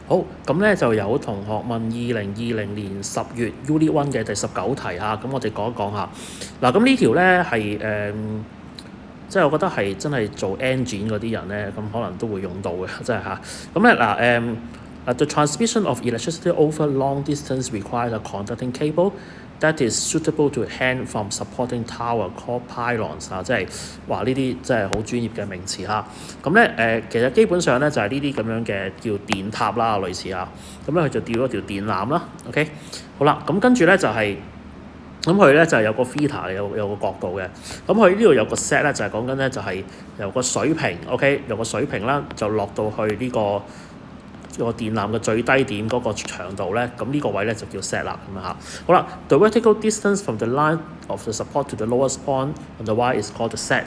好，咁咧就有同學問2020年10月 Unit 1嘅第19題嚇，咁我哋講一講下。嗱，咁呢條咧係即係我覺得係真係做 engine 嗰啲人咧，咁可能都會用到嘅，真係嚇。咁咧the transmission of electricity over long distance requires a conducting cable that is suitable to hang from supporting tower called pylons 啊，即係話呢啲即係好專業嘅名詞嚇。咁咧其實基本上咧就係呢啲咁樣嘅叫電塔啦，類似啊。咁咧佢就吊咗條電纜啦。OK， 好啦，咁跟住咧就係、咁佢咧就係有個 theta 有個角度嘅，咁佢呢度有個 set 咧就係講緊咧就係由個水平 OK 由個水平啦就落到去呢個電纜嘅最低點嗰個長度咧，咁呢個位咧就叫 set 啦咁樣嚇。好啦 ，the vertical distance from the line of the support to the lowest point on the wire is called the set.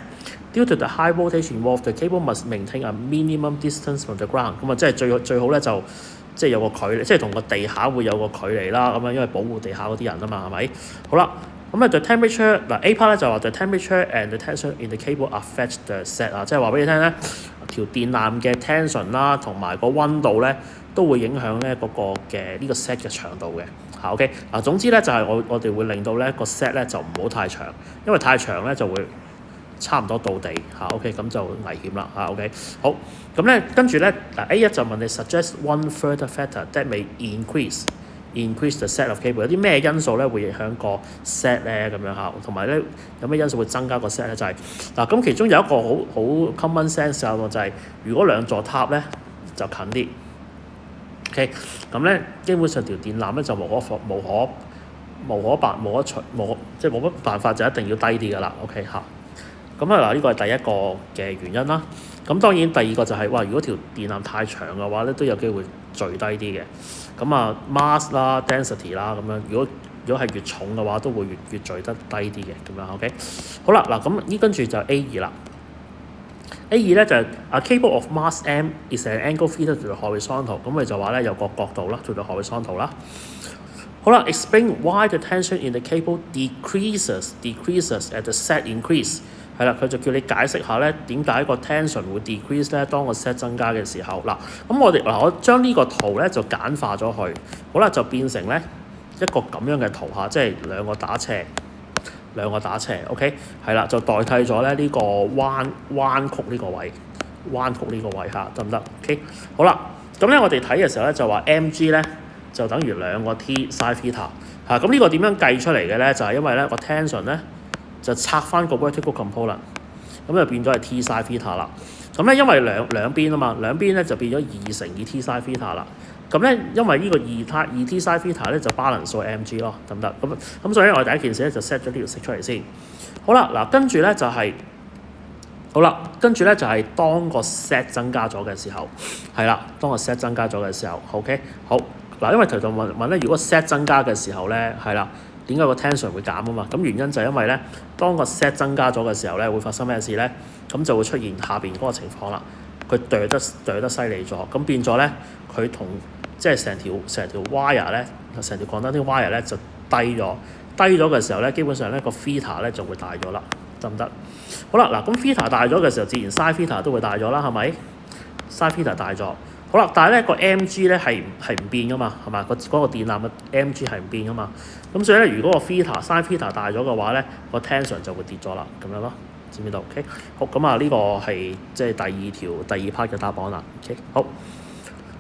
Due to the high voltage involved, the cable must maintain a minimum distance from the ground. 咁啊，即係最好咧就即係有個距離，即係同個地下會有個距離啦。咁樣因為保護地下嗰啲人啊嘛，係咪？好啦，咁the temperature 嗱 A part 咧就話 the temperature and the tension in the cable affect the set 啊，即係話俾你聽咧，條電纜嘅 tension 啦同埋個溫度咧都會影響咧嗰個嘅呢個 set 嘅長度嘅。OK 嗱，總之咧就係我哋會令到咧個 set 咧就唔好太長，因為太長咧就會差唔多到地嚇。OK 咁就危險啦嚇。OK 好，咁咧跟住咧嗱 A1 就問你 suggest one further factor that may increase the set of cable， 有啲咩因素咧會影響個 set 咧咁樣嚇，同埋咧有咩因素會增加個 set 咧？就係嗱咁其中有一個好 common sense 嘅就係如果兩座塔咧就近啲 ，OK 咁咧基本上條電纜咧就即係冇乜辦法就一定要低啲噶啦 ，OK 嚇。咁啊嗱，呢個係第一個嘅原因啦。咁當然第二個就係、如果條電纜太長嘅話咧，都有機會墜低啲嘅。咁啊 mass 啦、density 啦咁樣，如果係越重嘅話，都會越墜得低啲嘅咁樣。OK， 好啦嗱，咁跟住就 A2 啦。A2咧就係、a cable of mass m is an angle theta to the horizontal， 咁佢就話咧有個角度啦 to the horizontal 啦。好啦 ，explain why the tension in the cable decreases as the set increase。係啦，佢就叫你解釋下咧點解個 tension 會 decrease 咧，當個 set 增加嘅時候嗱。咁我將呢個圖咧就簡化咗佢，好啦就變成咧一個咁樣嘅圖嚇，即係兩個打斜，OK 係啦，就代替咗咧呢個彎曲呢個位嚇，得唔得 ？OK 好啦，咁咧我哋睇嘅時候咧就話 mg 咧就等於兩個 t sin theta 嚇，咁呢個點樣計出嚟嘅咧？就係、是、因為咧個 tension 咧就拆翻個 vertical component， 咁就變咗係 t sin theta 啦。咁咧因為兩邊啊嘛，兩邊咧就變咗2乘以 t sin theta 啦。咁咧因為呢個2 t sin theta 咧就 balance 咗 mg 咯，得唔得？咁所以我哋第一件事咧就 set 咗呢條式出嚟先。好啦，嗱跟住咧就係、當個 set 增加咗嘅時候，係啦，當個 set 增加咗嘅時候 ，OK 好嗱，因為頭就問咧，如果 set 增加嘅時候咧，係啦。點解個 tension 會減啊嘛？咁原因就係因為咧，當個 set 增加咗嘅時候咧，會發生咩事咧？咁就會出現下邊嗰個情況啦。佢墜得犀利咗，咁變咗咧，佢同即係成條 wire 咧，成條 conducting wire 咧就低咗嘅時候咧，基本上咧個 theta 咧就會大咗啦，得唔得？好啦，嗱咁 theta 大咗嘅時候，自然 sin theta 都會大咗啦，係咪 ？sin theta 大咗。好啦，但係咧個 mg 咧係唔變噶嘛，係嘛？嗰個電纜嘅 mg 係唔變噶嘛。咁所以咧，如果個 sin theta 大咗嘅話咧，個 tension 就會跌咗啦，咁樣咯，知唔知道 ？OK， 好，咁啊呢個係即係第二 part 嘅答案啦。OK，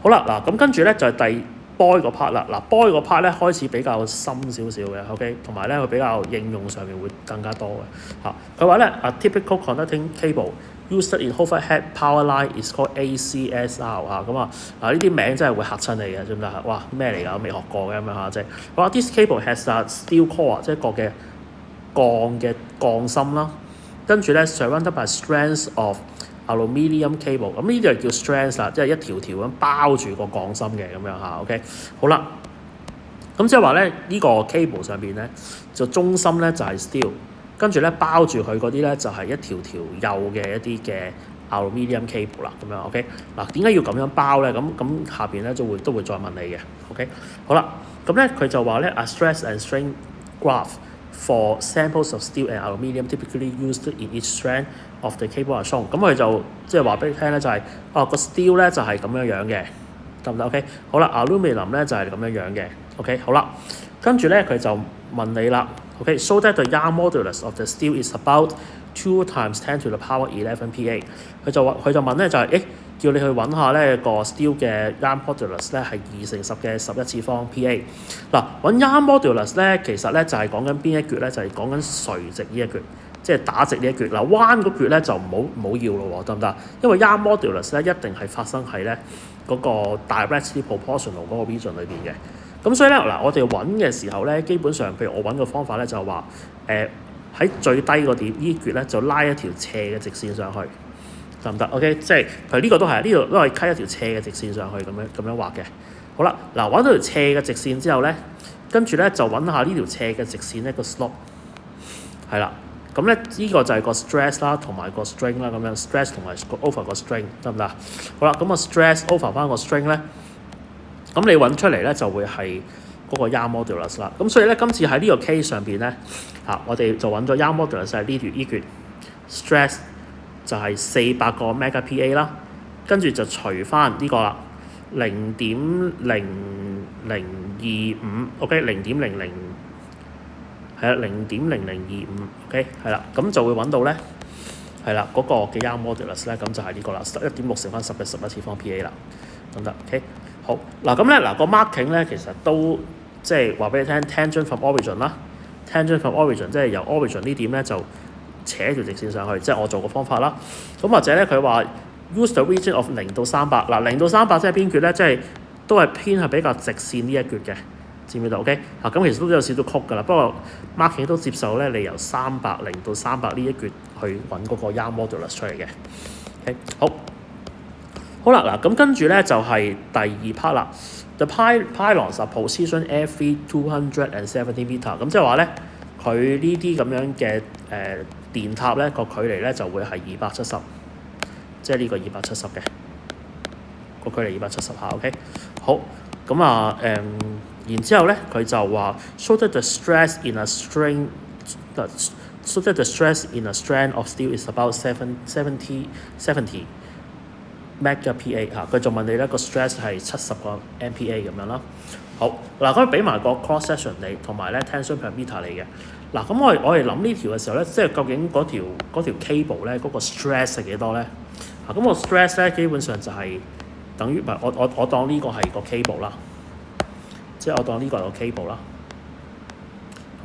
好啦，嗱咁跟住咧就係第 boy 個 part 啦。嗱 boy 個 part 咧開始比較深少少嘅 ，OK， 同埋咧佢比較應用上面會更加多嘅嚇。佢話咧a typical conducting cable。Used in overhead power line is called ACSR 嚇，咁啊呢啲名真係會嚇親你嘅，知唔知啊？哇咩嚟㗎？我未學過嘅咁樣嚇，即係話 this cable has a steel core， 即係一個嘅鋼芯啦，跟住咧 surrounded by strands of aluminium cable， 咁呢啲就叫 strands 啦，即係一條條咁包住個鋼芯嘅咁樣嚇。OK， 好啦，咁即係話咧呢個 cable 上邊咧就中心咧就係 steel。跟住咧包住佢嗰啲咧就係一條條幼嘅一啲嘅 aluminium cable 啦，咁樣 OK。嗱點解要咁樣包咧？咁下邊咧都會再問你嘅 OK。好啦，咁咧佢就話咧 a stress and strain graph for samples of steel and aluminium typically used in each strand of the cable are shown。咁佢就即係話俾你聽咧就係個 steel 咧就係咁樣嘅，得唔得 ？OK， 好啦 ，aluminum 咧就係咁樣樣嘅。OK， 好啦，跟住咧佢就問你啦。OK，so that the Young modulus of the steel is about 2 times 10 to the power 11 Pa。佢就問咧就係、叫你去揾下咧個 steel 嘅 Young modulus 咧係2乘10嘅11次方 Pa。嗱，揾 Young modulus 咧其實咧就係講緊邊一橛咧？就係講緊垂直呢一橛。即係打直呢一橛嗱，彎嗰橛咧就唔好要咯喎，得唔得？因為 Young modulus 咧一定係發生喺咧嗰個 directly proportional 嗰個 region 裏邊嘅。咁所以咧嗱，我哋揾嘅時候咧，基本上譬如我揾個方法咧就係話喺最低個點呢橛咧就拉一條斜嘅直線上去，得唔得 ？OK， 即係譬如呢個都係呢度都係揩一條斜嘅直線上去咁樣畫嘅。好啦，嗱揾到條斜嘅直線之後咧，跟住咧就揾下呢條斜嘅直線咧個 slope 係啦。咁咧呢個就係個 stress 啦，同埋個 strain 啦，咁樣 stress 同埋 over 個 strain 得唔得？好啦，咁個 stress over 翻個 strain 咧，咁你揾出嚟咧就會係嗰個 Young modulus 啦。咁所以咧今次喺呢個 case 上邊咧我哋就揾咗 Young modulus 係呢橛 stress 就係400個 megapa 啦，跟住就除翻呢個啦0.0025 OK 0.00係啦0.0025 OK 係啦，咁就會揾到咧係啦嗰個嘅 Young modulus 咧，咁就係呢個啦，11.6乘翻10嘅11次方 Pa 啦，得唔得 OK？ 好嗱，咁咧嗱個 marking 咧其實都即係話俾你聽 tangent from origin 啦 ，tangent from origin 即係由 origin 呢點咧就扯條直線上去，即係我做個方法啦。咁或者咧佢話 use the region of 0 到300嗱0到300即係邊橛咧？即係都係偏係比較直線呢一橛嘅。知唔知道 ？OK 咁其實都有少少曲㗎啦，不過 marking 都接受咧，你由0到300呢一橛去揾嗰個 Young modulus 出嚟嘅。OK 好啦嗱，咁跟住咧就係第二 part 啦。The pylons are positioned every 270 meter， 咁即係話咧，佢呢啲咁樣嘅電塔咧個距離咧就會係270，即係呢個270嘅個距離270下。OK 好咁然之後咧，佢就話 so that the stress in a strand of steel is about 70 megapa 佢就問你咧個 stress 係70個 MPa 咁樣啦。好嗱，咁俾埋個 cross section 你，同埋咧 tension per meter 嚟嘅。嗱，咁我哋諗呢條嘅時候咧，即係究竟嗰條 cable 咧嗰個 stress 係幾多咧？咁個 stress 咧基本上就係等於我當呢個係個 cable 啦。即係我當呢個係個 cable 啦，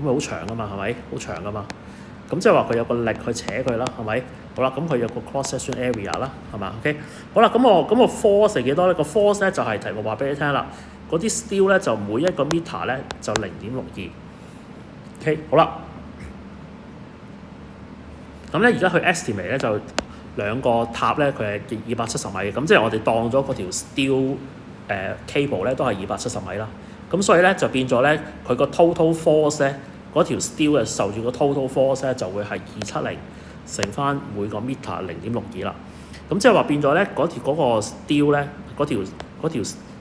咁佢好長㗎嘛，係咪？好長㗎嘛，咁即係話佢有個力去扯佢啦，係咪？好啦，咁佢有個 cross section area 啦，係嘛 ？OK， 好啦，咁個 force 係幾多咧？個 force 咧就係題目話俾你聽啦，嗰啲 steel 咧就每一個 meter 咧就0.62。OK， 好啦，咁咧而家佢 estimate 咧就兩個塔咧佢係270米嘅，咁即係我哋當咗嗰條 steel cable 咧都係270米啦。咁所以咧就變咗咧，佢個 total force 咧，嗰條 steel 嘅受住個 total force 咧就會係270乘翻每個 meter 0.62啦。咁即係話變咗咧，嗰個 steel 咧，嗰條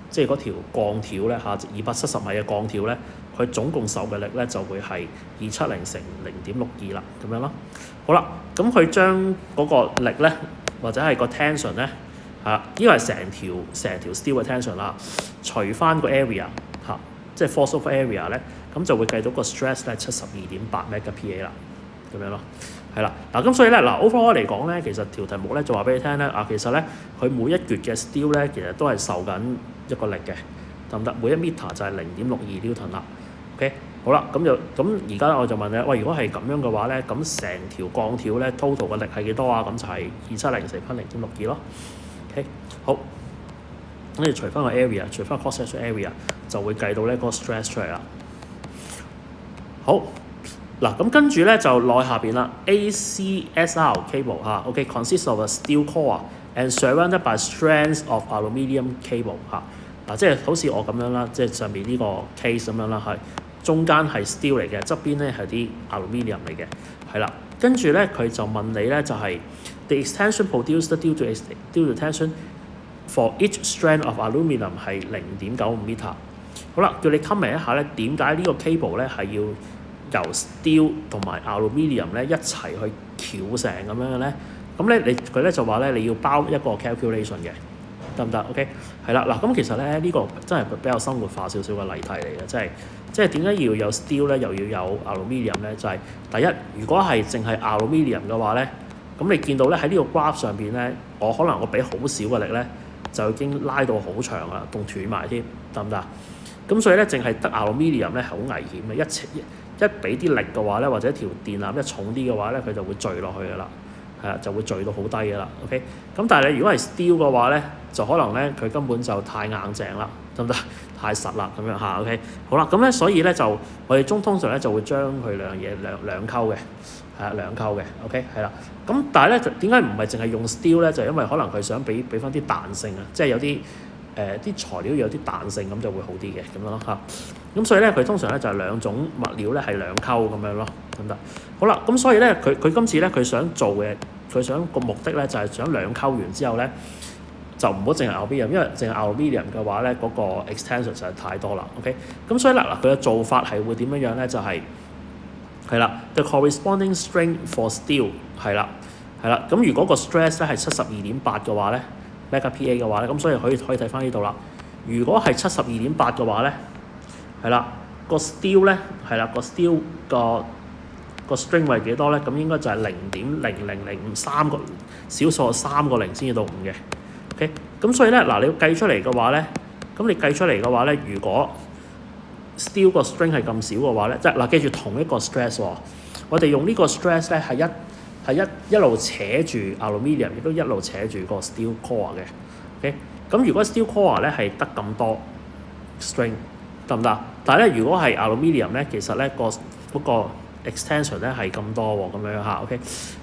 即係嗰條鋼條咧270米嘅鋼條咧，佢總共受嘅力咧就會係270乘0.62啦，咁樣咯。好啦，咁佢將嗰個力咧，或者係個 tension 咧，呢個係成條 steel 嘅 tension 啦，除翻個 area。即係 force over area 咧，咁就會計到個 stress 咧72.8 megapa 啦，咁樣咯，係啦，嗱咁所以咧overall 嚟講咧，其實條題目咧就話俾你聽咧，其實咧佢每一橛嘅 steel 咧，其實都係受緊一個力嘅，得唔得？每一 meter 就係0.62 Newton 啦。OK， 好啦，咁而家我就問你，喂，如果係咁樣嘅話咧，咁成條鋼條咧 total 嘅力係幾多啊？咁就係270乘翻0.62咯。OK， 好。咁你除翻個 area， 除翻 cross section area， 就會計到咧嗰個 stress 出嚟啦。好，嗱咁跟住咧就落下邊啦。ACSR cable OK，consists of a steel core and surrounded by strands of aluminium cable 即係好似我咁樣啦，即係上面呢個 case 咁樣啦，係中間係 steel 嚟嘅，側邊咧係啲 aluminium 嚟嘅，係啦。跟住咧佢就問你咧就係 the extension produced due to tension。For each strand of aluminium 係0.95 meter。好啦，叫你 comment 一下咧，點解呢個 cable 咧係要由 steel 同埋 aluminium 咧一齊去翹成咁樣嘅咧？咁咧佢咧就話咧你要包一個 calculation 嘅。得唔得？OK， 係啦，嗱咁其實咧呢個真係比較生活化少少嘅例題嚟嘅，即係點解要有 steel 咧，又要有 aluminium 咧？就係第一，如果係淨係 aluminium 嘅話咧，咁你見到咧喺呢個 graph 上邊咧，可能我俾好少嘅力咧，就已經拉到好長啦，仲斷埋添，得唔得？咁所以咧，淨係得 aluminium 咧係好危險嘅，一俾啲力嘅話咧，或者條電纜一重啲嘅話咧，佢就會墜落去噶啦，係啊，就會墜到好低噶啦。OK，咁但係你如果係 steel 嘅話咧，就可能咧佢根本就太硬淨啦，得唔得？太實啦咁樣嚇。OK， 好啦，咁咧所以咧就我哋通常咧就會將佢兩嘢兩溝嘅，係啊兩溝嘅。OK， 係啦。咁但係咧點解唔係淨係用 steel 咧？就因為可能佢想俾翻啲彈性啊，即係有啲啲材料有啲彈性咁就會好啲嘅咁樣咯嚇。咁所以咧佢通常咧就係兩種物料咧係兩溝咁樣咯，得唔得？好啦，咁所以咧佢今次咧佢想做嘅，佢想個目的咧就係想兩溝完之後咧就唔好淨係 aluminium， 因為淨係 aluminium嘅話咧嗰個 extension 實在太多啦。OK， 咁所以嗱佢嘅做法係會點樣咧？就係啦 ，the corresponding strain for steel 係啦，咁如果個 stress 咧係72.8嘅話咧 MPa 嘅話咧，咁所以可以睇翻呢度啦。如果係72.8嘅話咧，係啦，個 steel 咧係啦，個 steel 個 strain 係幾多咧？咁應該就係0.00053個小數3個零先至到5嘅。OK， 咁所以咧嗱，你要計出嚟嘅話咧，咁你計出嚟嘅話咧，如果 steel 個 strain 係咁少嘅話咧，即係嗱，記住同一個 stress 喎，我哋用呢個 stress 咧係一路扯住 aluminium， 亦都一路扯住個 steel core 嘅。OK， 咁如果 steel core 咧係得咁多 strain 得唔得？但係咧，如果係 aluminium 咧，其實咧嗰個 extension 咧係咁多喎，咁樣嚇。OK，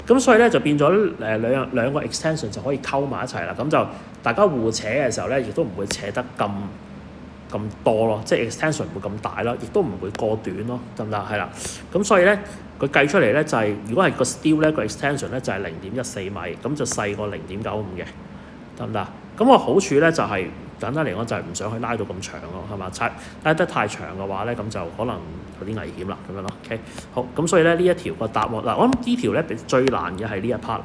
咁所以咧就變咗兩個 extension 就可以溝埋一齊啦。咁就大家互扯嘅時候咧，亦都唔會扯得咁多咯，即係 extension 唔會咁大咯，亦都唔會過短咯，得唔得？係啦，咁所以咧佢計出嚟咧就係、如果係個 steel 咧個 extension 咧就係0.14米，咁就細過0.95嘅，得唔得？咁個好處咧就係、簡單嚟講就係唔想去拉到咁長咯，係嘛？拉得太長嘅話咧，咁就可能有啲危險啦，咁樣咯。OK， 好，咁所以咧呢一條個答案嗱，我諗呢條咧最難嘅係呢一 part，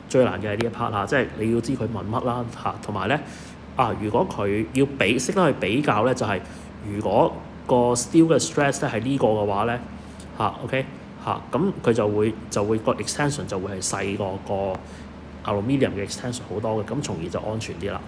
最難嘅係呢一 part 嚇，即係你要知佢問乜啦嚇，同埋咧。如果佢要識得去比較咧，就係、如果個 steel 嘅 stress 咧係呢個嘅話咧，OK 咁佢就會個 extension 就會係細過個 aluminium 嘅 extension 好多嘅，咁從而就安全啲啦。